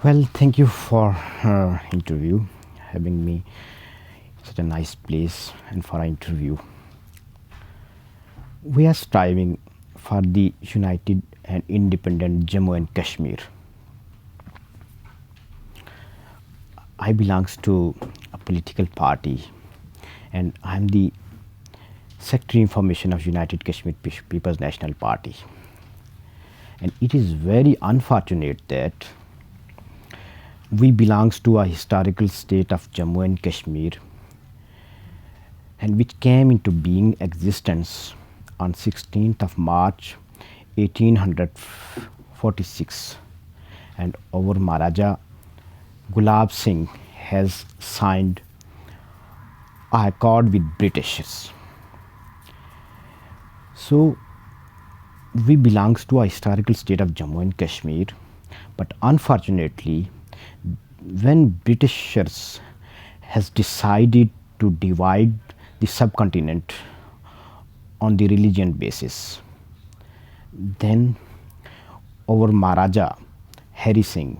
Well, thank you for interview, having me such a nice place and for our interview. We are striving for the united and independent Jammu and Kashmir. I belongs to a political party, and I am the Secretary Information of United Kashmir People's National Party. And it is very unfortunate that we belongs to a historical state of Jammu and Kashmir, and which came into being existence on 16th of March 1846, and our Maharaja Gulab Singh has signed a accord with Britishers. So we belongs to a historical state of Jammu and Kashmir, but unfortunately, when Britishers has decided to divide the subcontinent on the religion basis, then our Maharaja Hari Singh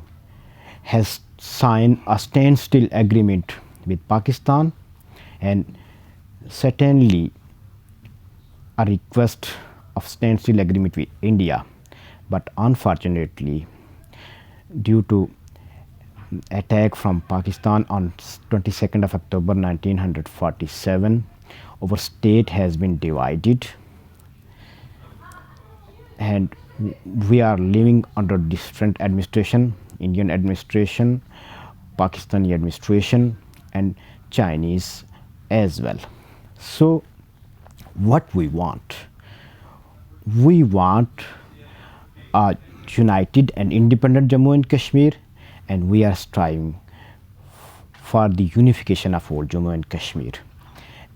has signed a standstill agreement with Pakistan, and certainly a request of standstill agreement with India, but unfortunately, due to attack from Pakistan on 22nd of October 1947, our state has been divided, and we are living under different administration: Indian administration, Pakistani administration, and Chinese as well. So what we want? We want a united and independent Jammu and Kashmir, and we are striving for the unification of whole Jammu and Kashmir.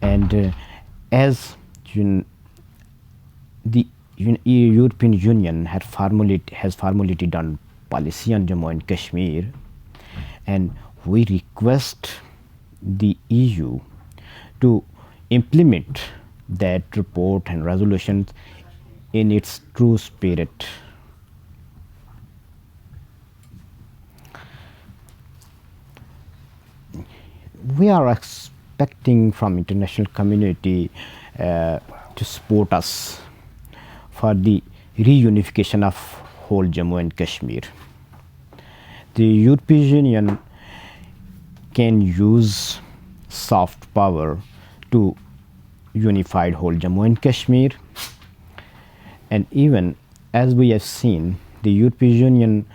And as the European Union has formulated on policy on Jammu and Kashmir, and we request the EU to implement that report and resolutions in its true spirit. We are expecting from international community to support us for the reunification of whole Jammu and Kashmir. The European Union can use soft power to unify whole Jammu and Kashmir, and even as we have seen, the European Union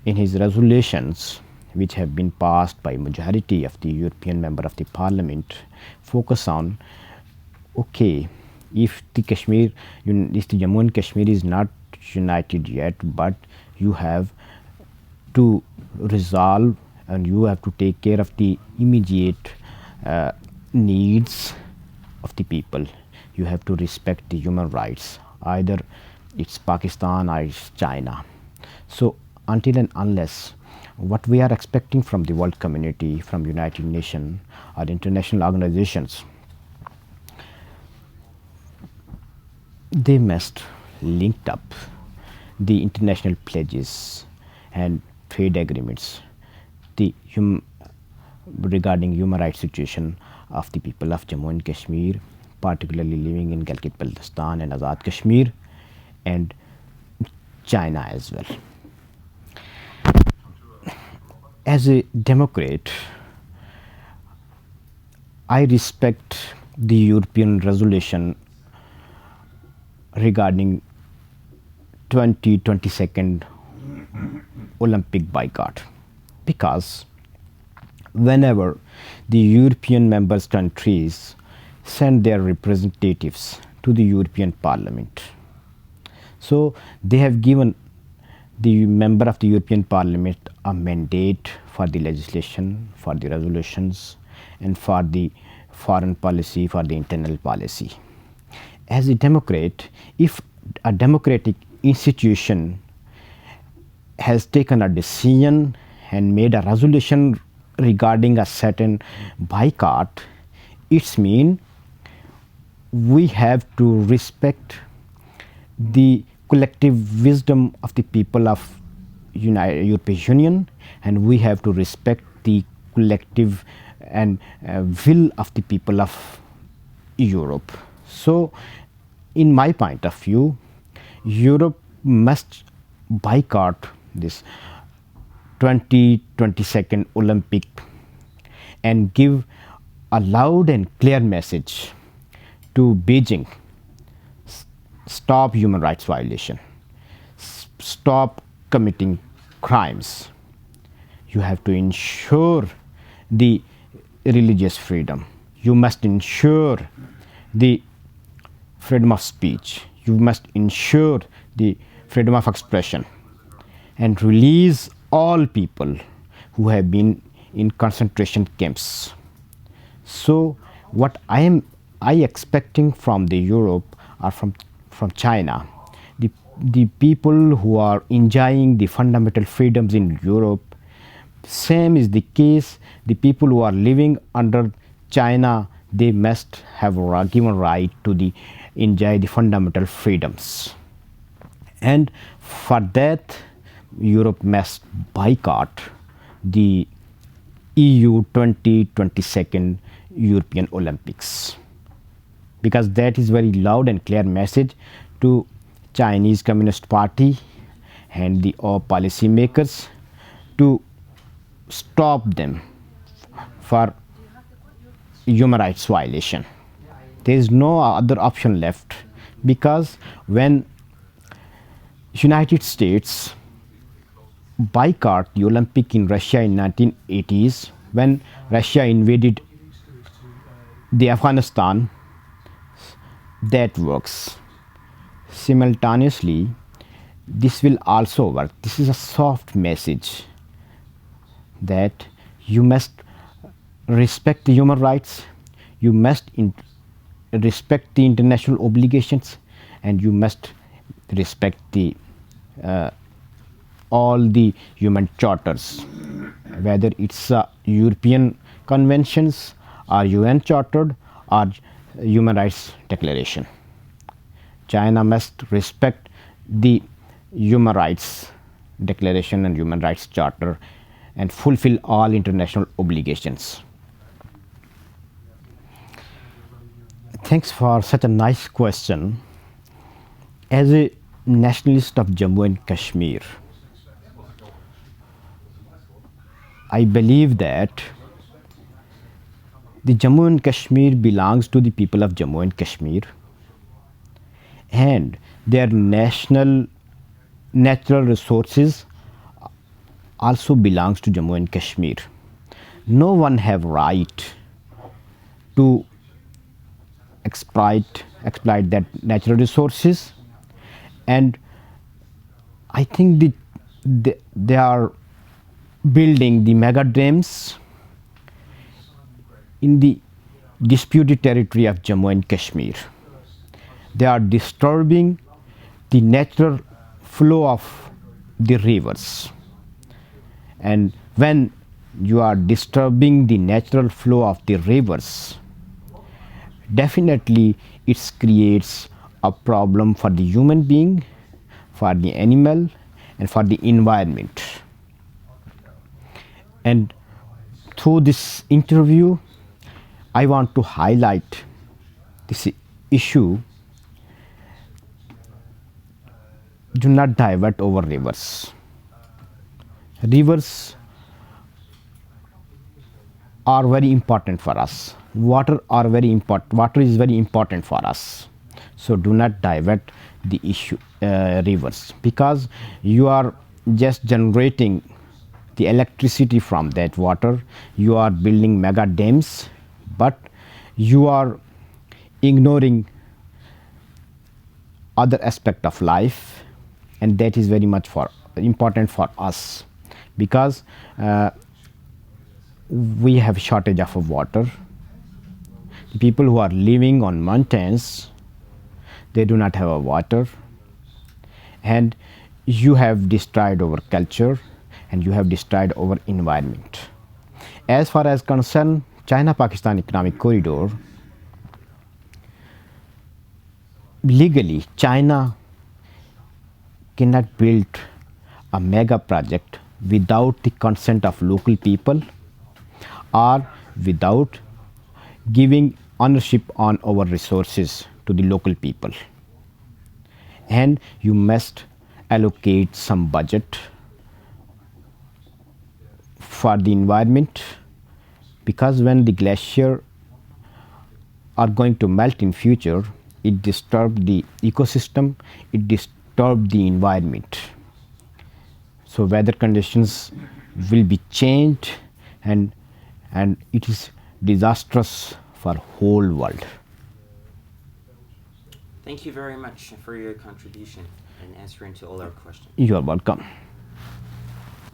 in his resolutions, which have been passed by majority of the European member of the Parliament, focus on, okay, if the Jammu and Kashmir is not united yet, but you have to resolve and you have to take care of the immediate needs of the people. You have to respect the human rights, either it's Pakistan or it's China. So until and unless what we are expecting from the world community, from United Nations or international organizations, they must link up the international pledges and trade agreements regarding human rights situation of the people of Jammu and Kashmir, particularly living in Gilgit-Baltistan and Azad Kashmir, and China as well. As a Democrat, I respect the European resolution regarding 2022 Olympic boycott, because whenever the European members countries send their representatives to the European Parliament, so they have given the member of the European Parliament a mandate for the legislation, for the resolutions, and for the foreign policy, for the internal policy. As a Democrat, if a democratic institution has taken a decision and made a resolution regarding a certain boycott, it's mean we have to respect the collective wisdom of the people of European Union, and we have to respect the collective and will of the people of Europe. So, in my point of view, Europe must boycott this 2022 Olympic and give a loud and clear message to Beijing: stop human rights violation, stop committing crimes. You have to ensure the religious freedom. You must ensure the freedom of speech. You must ensure the freedom of expression and release all people who have been in concentration camps. So what I expecting from the Europe or from China, the people who are enjoying the fundamental freedoms in Europe, same is the case. The people who are living under China, they must have a given right to enjoy the fundamental freedoms. And for that, Europe must boycott the EU 2022 European Olympics, because that is very loud and clear message to Chinese Communist Party and the policy makers to stop them for human rights violation. There is no other option left, because when United States boycott the Olympic in Russia in 1980s, when Russia invaded the Afghanistan, that works. Simultaneously, this will also work. This is a soft message that you must respect the human rights, you must respect the international obligations, and you must respect the all the human charters, whether it's European conventions or UN chartered or human rights declaration. China must respect the human rights declaration and human rights charter and fulfill all international obligations. Thanks for such a nice question. As a nationalist of Jammu and Kashmir, I believe that the Jammu and Kashmir belongs to the people of Jammu and Kashmir, and their national natural resources also belongs to Jammu and Kashmir. No one have right to exploit that natural resources, and I think they are building the mega dams in the disputed territory of Jammu and Kashmir. They are disturbing the natural flow of the rivers, and when you are disturbing the natural flow of the rivers, definitely it creates a problem for the human being, for the animal, and for the environment. And through this interview, I want to highlight this issue. Do not divert over rivers. Rivers are very important for us. Water is very important for us. So do not divert the issue rivers, because you are just generating the electricity from that water. You are building mega dams, but you are ignoring other aspect of life, and that is very much important for us, because we have shortage of water. The people who are living on mountains, they do not have a water, and you have destroyed our culture and you have destroyed our environment. As far as concerned China-Pakistan economic corridor, legally China cannot build a mega project without the consent of local people or without giving ownership on our resources to the local people. And you must allocate some budget for the environment, because when the glacier are going to melt in future, it disturb the ecosystem, it disturb the environment. So weather conditions will be changed, and it is disastrous for whole world. Thank you very much for your contribution and answering to all our questions. You are welcome.